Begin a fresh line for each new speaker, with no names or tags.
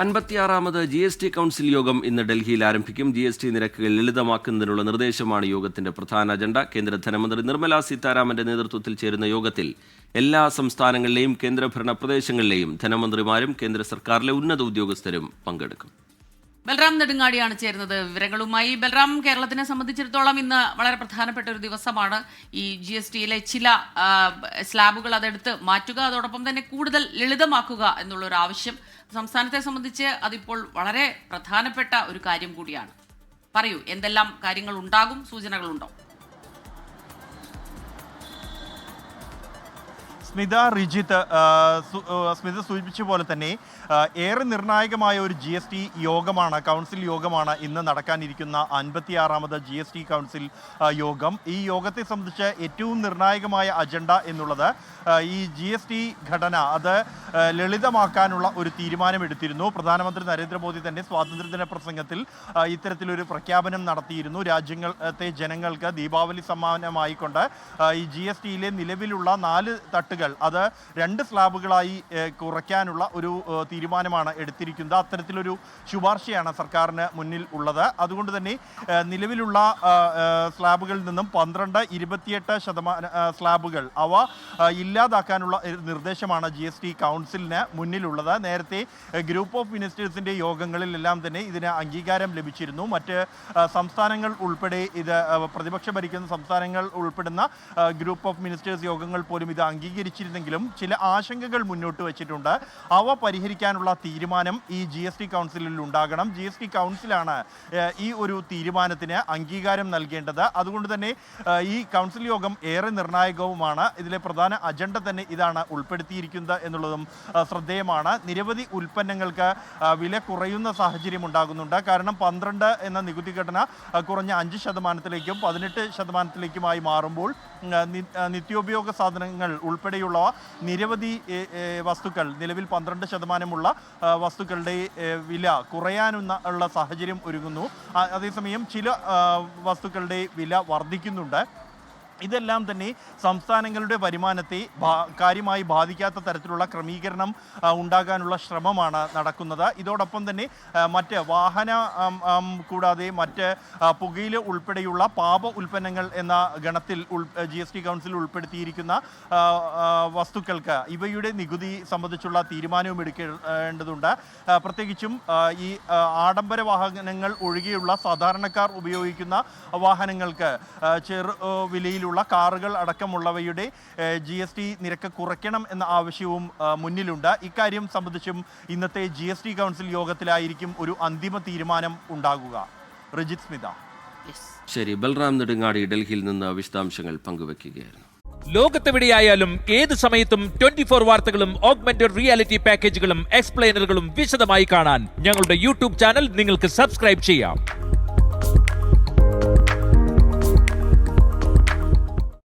56ാമത് GST council യോഗം ഇന്ന് ഡൽഹിയിൽ ആരംഭിക്കും. GST നിരക്കുകൾ ലളിതമാക്കുന്നതിനുള്ള നിർദ്ദേശമാണ് യോഗത്തിന്റെ പ്രധാന അജണ്ട. കേന്ദ്ര ധനമന്ത്രി നിർമ്മല സീതാരാമന്റെ നേതൃത്വത്തിൽ ചേരുന്ന യോഗത്തിൽ എല്ലാ സംസ്ഥാനങ്ങളിലെയും കേന്ദ്രഭരണ പ്രദേശങ്ങളിലെയും ധനമന്ത്രിമാരും കേന്ദ്ര സർക്കാരിലെ ഉന്നത ഉദ്യോഗസ്ഥരും പങ്കെടുക്കും.
ബൽറാം നെടുങ്ങാടിയാണ് ചേരുന്നത് വിവരങ്ങളുമായി. ബൽറാം, കേരളത്തിനെ സംബന്ധിച്ചിടത്തോളം ഇന്ന് വളരെ പ്രധാനപ്പെട്ട ഒരു ദിവസമാണ്. ഈ GSTയിലെ ചില സ്ലാബുകൾ അതെടുത്ത് മാറ്റുക, അതോടൊപ്പം തന്നെ കൂടുതൽ ലളിതമാക്കുക എന്നുള്ളൊരു ആവശ്യം സംസ്ഥാനത്തെ സംബന്ധിച്ച് അതിപ്പോൾ വളരെ പ്രധാനപ്പെട്ട ഒരു കാര്യം കൂടിയാണ്. പറയൂ, എന്തെല്ലാം കാര്യങ്ങൾ ഉണ്ടാകും, സൂചനകളുണ്ടോ?
സ്മിത, റിജിത്ത് സൂചിപ്പിച്ച പോലെ തന്നെ ഏറെ നിർണായകമായ ഒരു GST യോഗമാണ്, കൗൺസിൽ യോഗമാണ് ഇന്ന് നടക്കാനിരിക്കുന്ന 56ാമത് GST കൗൺസിൽ യോഗം. ഈ യോഗത്തെ സംബന്ധിച്ച് ഏറ്റവും നിർണായകമായ അജണ്ട എന്നുള്ളത് ഈ GST ഘടന അത് ലളിതമാക്കാനുള്ള ഒരു തീരുമാനമെടുത്തിരുന്നു. പ്രധാനമന്ത്രി നരേന്ദ്രമോദി തന്നെ സ്വാതന്ത്ര്യദിന പ്രസംഗത്തിൽ ഇത്തരത്തിലൊരു പ്രഖ്യാപനം നടത്തിയിരുന്നു. രാജ്യത്തെ ജനങ്ങൾക്ക് ദീപാവലി സമ്മാനമായിക്കൊണ്ട് ഈ GSTയിലെ നിലവിലുള്ള 4 തട്ടുകൾ അത് 2 സ്ലാബുകളായി കുറയ്ക്കാനുള്ള ഒരു തീരുമാനമാണ് എടുത്തിരിക്കുന്നത്. അത്തരത്തിലൊരു ശുപാർശയാണ് സർക്കാരിന് മുന്നിൽ ഉള്ളത്. അതുകൊണ്ട് തന്നെ നിലവിലുള്ള സ്ലാബുകളിൽ നിന്നും 12-28% സ്ലാബുകൾ അവ ഇല്ലാതാക്കാനുള്ള നിർദ്ദേശമാണ് GST കൗൺസിലിന് മുന്നിലുള്ളത്. നേരത്തെ ഗ്രൂപ്പ് ഓഫ് മിനിസ്റ്റേഴ്സിൻ്റെ യോഗങ്ങളിലെല്ലാം തന്നെ ഇതിന് അംഗീകാരം ലഭിച്ചിരുന്നു. മറ്റ് സംസ്ഥാനങ്ങൾ ഉൾപ്പെടെ ഇത് പ്രതിപക്ഷം ഭരിക്കുന്ന സംസ്ഥാനങ്ങൾ ഉൾപ്പെടുന്ന ഗ്രൂപ്പ് ഓഫ് മിനിസ്റ്റേഴ്സ് യോഗങ്ങൾ പോലും ഇത് അംഗീകരിച്ചിരുന്നെങ്കിലും ചില ആശങ്കകൾ മുന്നോട്ട് വച്ചിട്ടുണ്ട്. അവ പരിഹരിക്കാനുള്ള തീരുമാനം ഈ GST കൗൺസിലിൽ ഉണ്ടാകണം. GST കൗൺസിലാണ് ഈ ഒരു തീരുമാനത്തിന് അംഗീകാരം നൽകേണ്ടത്. അതുകൊണ്ട് തന്നെ ഈ കൗൺസിൽ യോഗം ഏറെ നിർണായകവുമാണ്. ഇതിലെ പ്രധാന അജണ്ട തന്നെ ഇതാണ് ഉൾപ്പെടുത്തിയിരിക്കുന്നത് എന്നുള്ളതും ശ്രദ്ധേയമാണ്. നിരവധി ഉൽപ്പന്നങ്ങൾക്ക് വില കുറയുന്ന സാഹചര്യം ഉണ്ടാകുന്നുണ്ട്. കാരണം 12 എന്ന നികുതി ഘടന കുറഞ്ഞ 5%-ലേക്കും 18%-ലേക്കുമായി മാറുമ്പോൾ നിത്യോപയോഗ സാധനങ്ങൾ ഉൾപ്പെടെയുള്ളവ നിരവധി വസ്തുക്കൾ നിലവിൽ 12% വസ്തുക്കളുടെ വില കുറയാനുള്ള സാഹചര്യം ഒരുങ്ങുന്നു. അതേസമയം ചില വസ്തുക്കളുടെ വില വർദ്ധിക്കുന്നുണ്ട്. ഇതെല്ലാം തന്നെ സംസ്ഥാനങ്ങളുടെ വരുമാനത്തെ കാര്യമായി ബാധിക്കാത്ത തരത്തിലുള്ള ക്രമീകരണം ഉണ്ടാകാനുള്ള ശ്രമമാണ് നടക്കുന്നത്. ഇതോടൊപ്പം തന്നെ മറ്റ് വാഹന കൂടാതെ മറ്റ് പുകയില ഉൾപ്പെടെയുള്ള പാപ ഉൽപ്പന്നങ്ങൾ എന്ന ഗണത്തിൽ GST കൗൺസിൽ ഉൾപ്പെടുത്തിയിരിക്കുന്ന വസ്തുക്കൾക്ക് ഇവയുടെ നികുതി സംബന്ധിച്ചുള്ള തീരുമാനവും എടുക്കേണ്ടതുണ്ട്. പ്രത്യേകിച്ചും ഈ ആഡംബര വാഹനങ്ങൾ ഒഴികെയുള്ള സാധാരണക്കാർ ഉപയോഗിക്കുന്ന വാഹനങ്ങൾക്ക് ചെറു വിലയിലുള്ള കാറുകൾ അടക്കമുള്ളവയുടെ GST നിരക്ക് കുറയ്ക്കണം എന്ന ആവശ്യവും മുന്നിലുണ്ട്. ഇക്കാര്യം സംബന്ധിച്ചും ഇന്നത്തെ GST കൗൺസിൽ യോഗത്തിലായിരിക്കും ഒരു അന്തിമ തീരുമാനം ഉണ്ടാകുക. റിജിത്, സ്മിത.
ശരി, ബൽറാം നെടുങ്ങാടി ഡൽഹിയിൽ നിന്ന് വിശദാംശങ്ങൾ പങ്കുവയ്ക്കുകയായിരുന്നു.
ലോകത്തെവിടെയായാലും ഏത് സമയത്തും 24 വാർത്തകളും ഓഗ്മെന്റഡ് റിയാലിറ്റി പാക്കേജുകളും എക്സ്പ്ലെയിനറുകളും വിശദമായി കാണാൻ ഞങ്ങളുടെ YouTube ചാനൽ നിങ്ങൾക്ക് സബ്സ്ക്രൈബ് ചെയ്യാം.